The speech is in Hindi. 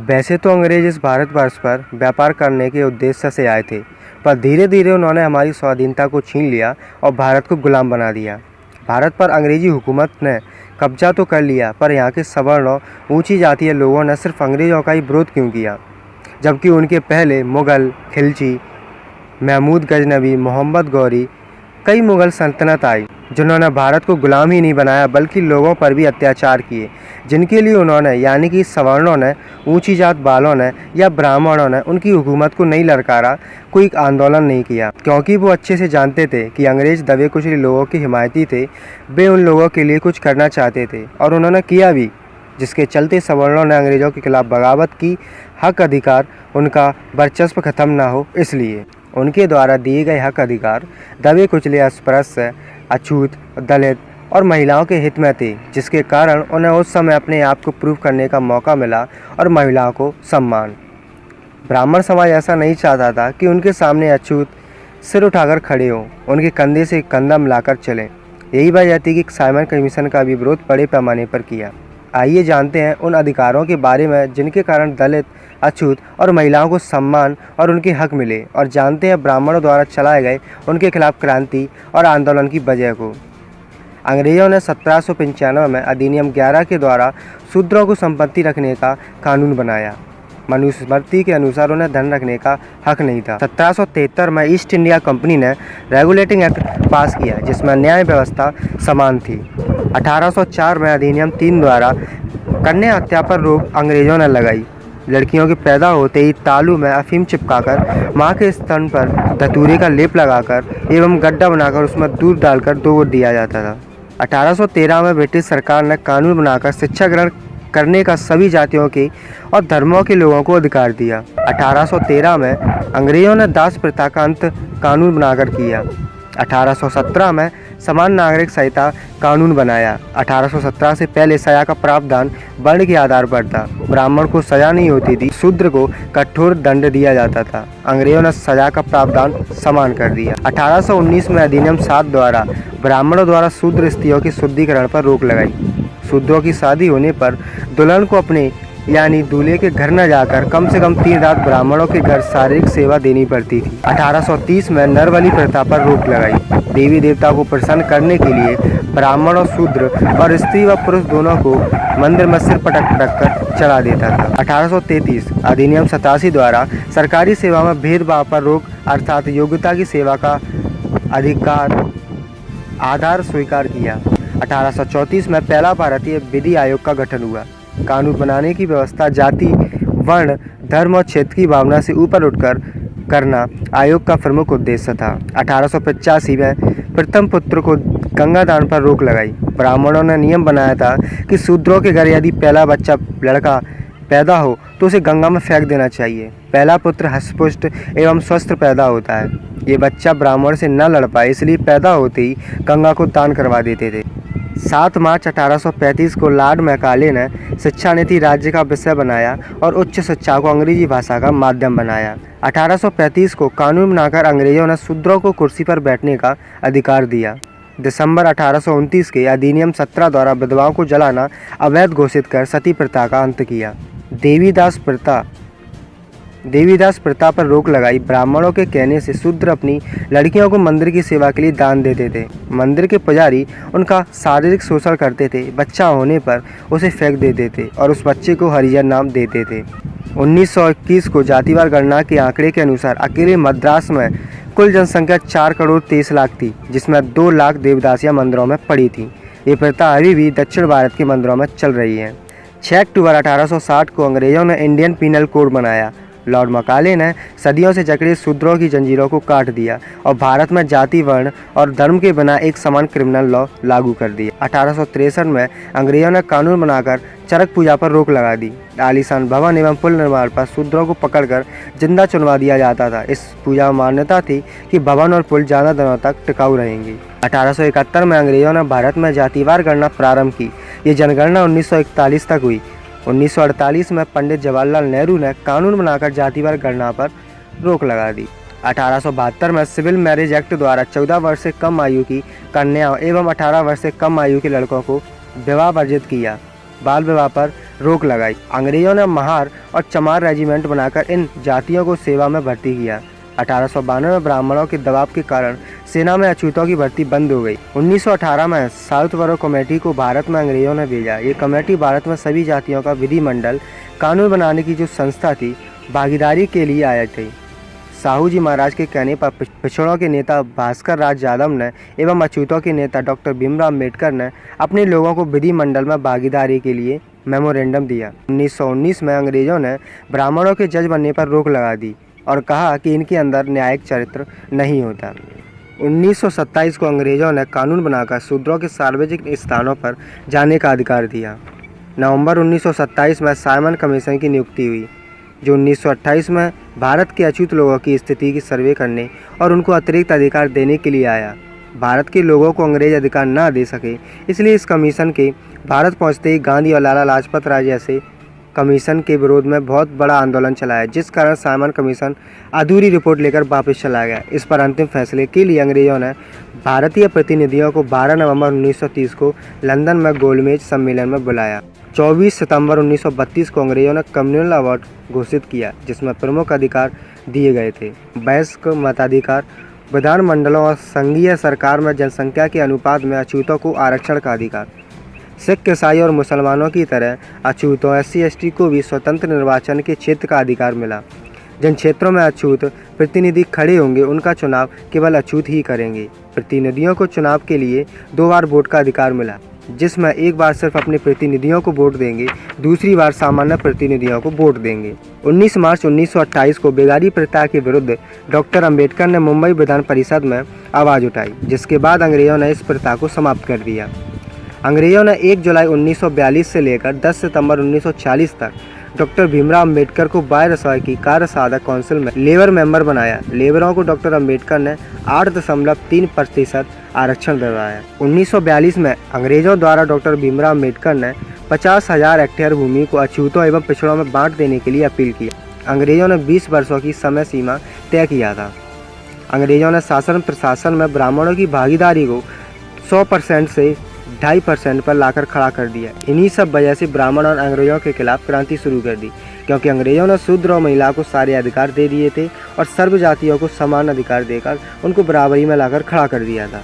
वैसे तो अंग्रेज इस भारतवर्ष पर व्यापार करने के उद्देश्य से आए थे, पर धीरे धीरे उन्होंने हमारी स्वाधीनता को छीन लिया और भारत को गुलाम बना दिया। भारत पर अंग्रेजी हुकूमत ने कब्जा तो कर लिया, पर यहाँ के सवर्ण और ऊंची जातीय लोगों ने सिर्फ अंग्रेज़ों का ही विरोध क्यों किया, जबकि उनके पहले मुग़ल, खिलजी, महमूद गजनवी, मोहम्मद गौरी कई मुग़ल सल्तनत आई, जिन्होंने भारत को गुलाम ही नहीं बनाया बल्कि लोगों पर भी अत्याचार किए, जिनके लिए उन्होंने यानी कि सवर्णों ने, ऊंची जात वालों ने या ब्राह्मणों ने उनकी हुकूमत को नहीं ललकारा, कोई आंदोलन नहीं किया, क्योंकि वो अच्छे से जानते थे कि अंग्रेज़ दबे कुचले लोगों के हिमायती थे। वे उन लोगों के लिए कुछ करना चाहते थे और उन्होंने किया भी, जिसके चलते सवर्णों ने अंग्रेज़ों के खिलाफ बगावत की। हक अधिकार उनका वर्चस्व खत्म ना हो, इसलिए उनके द्वारा दिए गए हक अधिकार दबे कुचले, अस्पृश्य, अछूत, दलित और महिलाओं के हित में थे, जिसके कारण उन्हें उस समय अपने आप को प्रूव करने का मौका मिला और महिलाओं को सम्मान। ब्राह्मण समाज ऐसा नहीं चाहता था कि उनके सामने अछूत सिर उठाकर खड़े हों, उनके कंधे से कंधा मिलाकर चलें। यही वजह थी कि साइमन कमीशन का भी विरोध बड़े पैमाने पर किया। आइए जानते हैं उन अधिकारों के बारे में जिनके कारण दलित, अछूत और महिलाओं को सम्मान और उनके हक मिले, और जानते हैं ब्राह्मणों द्वारा चलाए गए उनके खिलाफ क्रांति और आंदोलन की वजह को। अंग्रेज़ों ने 1795 में अधिनियम 11 के द्वारा शूद्रों को संपत्ति रखने का कानून बनाया। मनुस्मृति के अनुसार उन्हें धन रखने का हक नहीं था। 1773 में ईस्ट इंडिया कंपनी ने रेगुलेटिंग एक्ट पास किया, जिसमें न्याय व्यवस्था समान थी। 1804 में अधिनियम 3 द्वारा कन्या हत्या पर रोक अंग्रेज़ों ने लगाई। लड़कियों के पैदा होते ही तालू में अफीम चिपकाकर, मां के स्तन पर धतूरे का लेप लगाकर एवं गड्ढा बनाकर उसमें दूध डालकर दूध दिया जाता था। 1813 में ब्रिटिश सरकार ने कानून बनाकर शिक्षा ग्रहण करने का सभी जातियों के और धर्मों के लोगों को अधिकार दिया। 1813 में अंग्रेज़ों ने दास प्रथा का अंत कानून बनाकर किया। 1817 में समान नागरिक संहिता कानून बनाया। 1817 से पहले सजा का प्रावधान वर्ण के आधार पर था। ब्राह्मण को सजा नहीं होती थी, शूद्र को कठोर दंड दिया जाता था। अंग्रेजों ने सजा का प्रावधान समान कर दिया। 1819 में अधिनियम 7 द्वारा ब्राह्मणों द्वारा शूद्र स्त्रियों के शुद्धिकरण पर रोक लगाई। शूद्रों की शादी होने पर दुल्हन को अपने यानी दूल्हे के घर न जाकर कम से कम 3 रात ब्राह्मणों के घर शारीरिक सेवा देनी पड़ती थी। 1830 में नरबलि प्रथा पर रोक लगाई। देवी देवता को प्रसन्न करने के लिए ब्राह्मण और शूद्र और स्त्री व पुरुष दोनों को मंदिर में सिर पटक कर चढ़ा देता था। 1833 अधिनियम 87 द्वारा सरकारी सेवा में भेदभाव पर रोक अर्थात योग्यता की सेवा का अधिकार आधार स्वीकार किया। 1834 में पहला भारतीय विधि आयोग का गठन हुआ। कानून बनाने की व्यवस्था जाति, वर्ण, धर्म और क्षेत्र की भावना से ऊपर उठकर करना आयोग का प्रमुख उद्देश्य था। 1885 में प्रथम पुत्र को गंगा दान पर रोक लगाई। ब्राह्मणों ने नियम बनाया था कि शूद्रों के घर यदि पहला बच्चा लड़का पैदा हो तो उसे गंगा में फेंक देना चाहिए। पहला पुत्र हष्टपुष्ट एवं स्वस्थ पैदा होता है। ये बच्चा ब्राह्मण से न लड़ पाए, इसलिए पैदा होते ही गंगा को दान करवा देते थे। 7 मार्च 1835 को लॉर्ड मैकाले ने शिक्षा नीति राज्य का विषय बनाया और उच्च शिक्षा को अंग्रेजी भाषा का माध्यम बनाया। 1835 को कानून बनाकर अंग्रेजों ने शूद्रों को कुर्सी पर बैठने का अधिकार दिया। दिसंबर 1829 के अधिनियम 17 द्वारा विधवाओं को जलाना अवैध घोषित कर सती प्रथा का अंत किया। देवीदास प्रथा पर रोक लगाई। ब्राह्मणों के कहने से शूद्र अपनी लड़कियों को मंदिर की सेवा के लिए दान देते थे। मंदिर के पुजारी उनका शारीरिक शोषण करते थे। बच्चा होने पर उसे फेंक देते थे और उस बच्चे को हरिजन नाम देते थे। 1921 को जातिवार गणना के आंकड़े के अनुसार अकेले मद्रास में कुल जनसंख्या 4 करोड़ 23 लाख थी, जिसमें 2 लाख देवदासियां मंदिरों में पड़ी थी। ये प्रथा अभी भी दक्षिण भारत के मंदिरों में चल रही है। 6 अक्टूबर 1860 को अंग्रेजों ने इंडियन पीनल कोड बनाया। लॉर्ड मैकाले ने सदियों से जकड़े शूद्रों की जंजीरों को काट दिया और भारत में जाति, वर्ण और धर्म के बिना एक समान क्रिमिनल लॉ लागू कर दिया। 1863 में अंग्रेजों ने कानून बनाकर चरक पूजा पर रोक लगा दी। आलीशान भवन एवं पुल निर्माण पर शूद्रों को पकड़कर जिंदा चुनवा दिया जाता था। इस पूजा में मान्यता थी कि भवन और पुल ज़्यादा दिनों तक टिकाऊ रहेंगी। 1871 में अंग्रेजों ने भारत में जातिवार गणना प्रारंभ की। ये जनगणना 1941 तक हुई। 1948 में पंडित जवाहरलाल नेहरू ने कानून बनाकर जातिवार गणना पर रोक लगा दी। 1872 में सिविल मैरिज एक्ट द्वारा 14 वर्ष से कम आयु की कन्याओं एवं 18 वर्ष से कम आयु के लड़कों को विवाह वर्जित किया। बाल विवाह पर रोक लगाई। अंग्रेजों ने महार और चमार रेजिमेंट बनाकर इन जातियों को सेवा में भर्ती किया। 1892 में ब्राह्मणों के दबाव के कारण सेना में अछूतों की भर्ती बंद हो गई। 1918 में साउथबरो कमेटी को भारत में अंग्रेजों ने भेजा। ये कमेटी भारत में सभी जातियों का विधिमंडल कानून बनाने की जो संस्था थी, भागीदारी के लिए आई थी। साहू जी महाराज के कहने पर पिछड़ों के नेता भास्कर राज यादव ने एवं अछूतों के नेता डॉक्टर भीमराव अम्बेडकर ने अपने लोगों को विधिमंडल में भागीदारी के लिए मेमोरेंडम दिया। 1919 में अंग्रेजों ने ब्राह्मणों के जज बनने पर रोक लगा दी और कहा कि इनके अंदर न्यायिक चरित्र नहीं होता। 1927 को अंग्रेजों ने कानून बनाकर शूद्रों के सार्वजनिक स्थानों पर जाने का अधिकार दिया। नवंबर 1927 में साइमन कमीशन की नियुक्ति हुई, जो 1928 में भारत के अछूत लोगों की स्थिति की सर्वे करने और उनको अतिरिक्त अधिकार देने के लिए आया। भारत के लोगों को अंग्रेज अधिकार न दे सके, इसलिए इस कमीशन के भारत पहुंचते ही गांधी और लाला लाजपत राय जैसे कमीशन के विरोध में बहुत बड़ा आंदोलन चलाया, जिस कारण साइमन कमीशन अधूरी रिपोर्ट लेकर वापस चला गया। इस पर अंतिम फैसले के लिए अंग्रेजों ने भारतीय प्रतिनिधियों को 12 नवंबर 1930 को लंदन में गोलमेज सम्मेलन में बुलाया। 24 सितंबर 1932 को अंग्रेजों ने कम्युनल अवार्ड घोषित किया, जिसमें प्रमुख अधिकार दिए गए थे: वयस्क मताधिकार, विधानमंडलों और संघीय सरकार में जनसंख्या के अनुपात में अछूतों को आरक्षण का अधिकार। सिख, ईसाई और मुसलमानों की तरह अछूतों SC/ST को भी स्वतंत्र निर्वाचन के क्षेत्र का अधिकार मिला। जिन क्षेत्रों में अछूत प्रतिनिधि खड़े होंगे उनका चुनाव केवल अछूत ही करेंगे। प्रतिनिधियों को चुनाव के लिए 2 बार वोट का अधिकार मिला, जिसमें एक बार सिर्फ अपने प्रतिनिधियों को वोट देंगे, दूसरी बार सामान्य प्रतिनिधियों को वोट देंगे। 19 मार्च 1928 को बेगारी प्रथा के विरुद्ध डॉक्टर अंबेडकर ने मुंबई विधान परिषद में आवाज़ उठाई, जिसके बाद अंग्रेजों ने इस प्रथा को समाप्त कर दिया। अंग्रेजों ने 1 जुलाई 1942 से लेकर 10 सितंबर 1940 तक डॉक्टर भीमराव अम्बेडकर को वायसराय की कार्य साधक काउंसिल में लेबर मेंबर बनाया। लेबरों को डॉक्टर अम्बेडकर ने 8.3% आरक्षण दिलवाया। 1942 में अंग्रेजों द्वारा डॉक्टर भीमराव अम्बेडकर ने 50,000 हेक्टेयर भूमि को अछूतों एवं पिछड़ों में बांट देने के लिए अपील की। अंग्रेजों ने 20 वर्षों की समय सीमा तय किया था। अंग्रेजों ने शासन प्रशासन में ब्राह्मणों की भागीदारी को 100% से 2.5% पर लाकर खड़ा कर दिया। इन्हीं सब वजह से ब्राह्मण और अंग्रेजों के खिलाफ क्रांति शुरू कर दी, क्योंकि अंग्रेजों ने शूद्र और महिला को सारे अधिकार दे दिए थे और सर्व जातियों को समान अधिकार देकर उनको बराबरी में लाकर खड़ा कर दिया था।